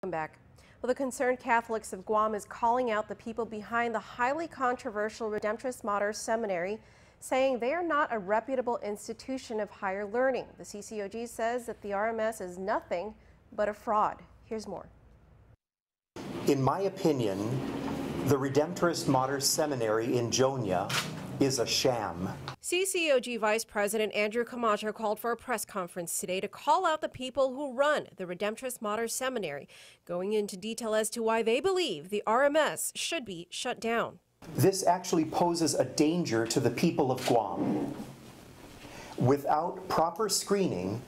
Welcome back. Well, the Concerned Catholics of Guam is calling out the people behind the highly controversial Redemptoris Seminary, saying they are not a reputable institution of higher learning. The CCOG says that the RMS is nothing but a fraud. Here's more. In my opinion, the Redemptoris Seminary in Jonia is a sham. CCOG Vice President Andrew Camacho called for a press conference today to call out the people who run the Redemptoris Seminary, going into detail as to why they believe the RMS should be shut down. This actually poses a danger to the people of Guam. Without proper screening,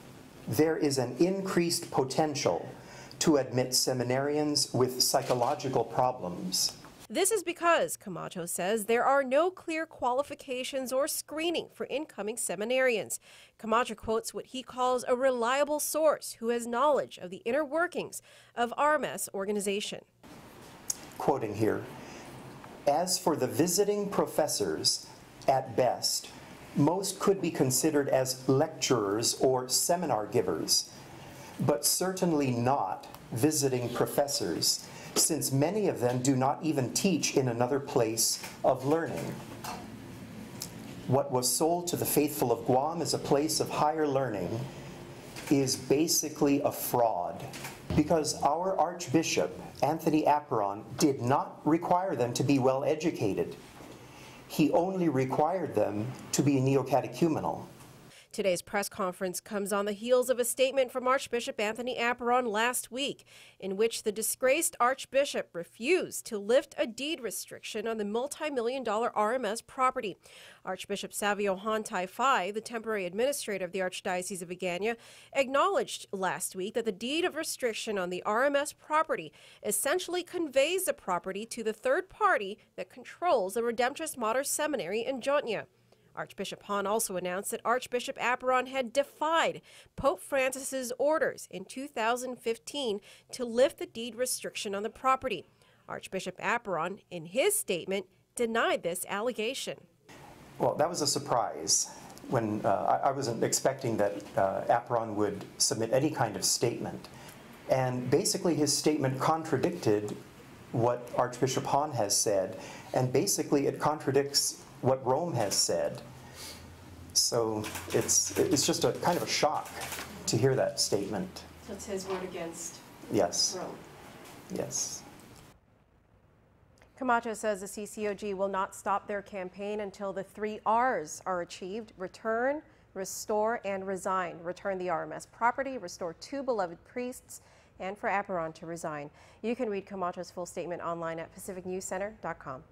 there is an increased potential to admit seminarians with psychological problems. This is because, Camacho says, there are no clear qualifications or screening for incoming seminarians. Camacho quotes what he calls a reliable source who has knowledge of the inner workings of RMS organization. Quoting here, "As for the visiting professors, at best, most could be considered as lecturers or seminar givers, but certainly not visiting professors, since many of them do not even teach in another place of learning. What was sold to the faithful of Guam as a place of higher learning is basically a fraud, because our Archbishop, Anthony Apron, did not require them to be well educated. He only required them to be neo-catechumenal." Today's press conference comes on the heels of a statement from Archbishop Anthony Apron last week, in which the disgraced Archbishop refused to lift a deed restriction on the multi-million-dollar RMS property. Archbishop Savio Hantai Fai, the temporary administrator of the Archdiocese of Agana, acknowledged last week that the deed of restriction on the RMS property essentially conveys the property to the third party that controls the Redemptoris Seminary in Jonia. Archbishop Han also announced that Archbishop Apron had defied Pope Francis's orders in 2015 to lift the deed restriction on the property. Archbishop Apron, in his statement, denied this allegation. Well, that was a surprise. When I wasn't expecting that Apron would submit any kind of statement. And basically his statement contradicted what Archbishop Han has said, and basically it contradicts what Rome has said. So it's just a kind of a shock to hear that statement. So it's his word against Yes. Rome. Yes. Camacho says the CCOG will not stop their campaign until the 3 R's are achieved: return, restore, and resign. Return the RMS property, restore 2 beloved priests, and for Apron to resign. You can read Camacho's full statement online at pacificnewscenter.com.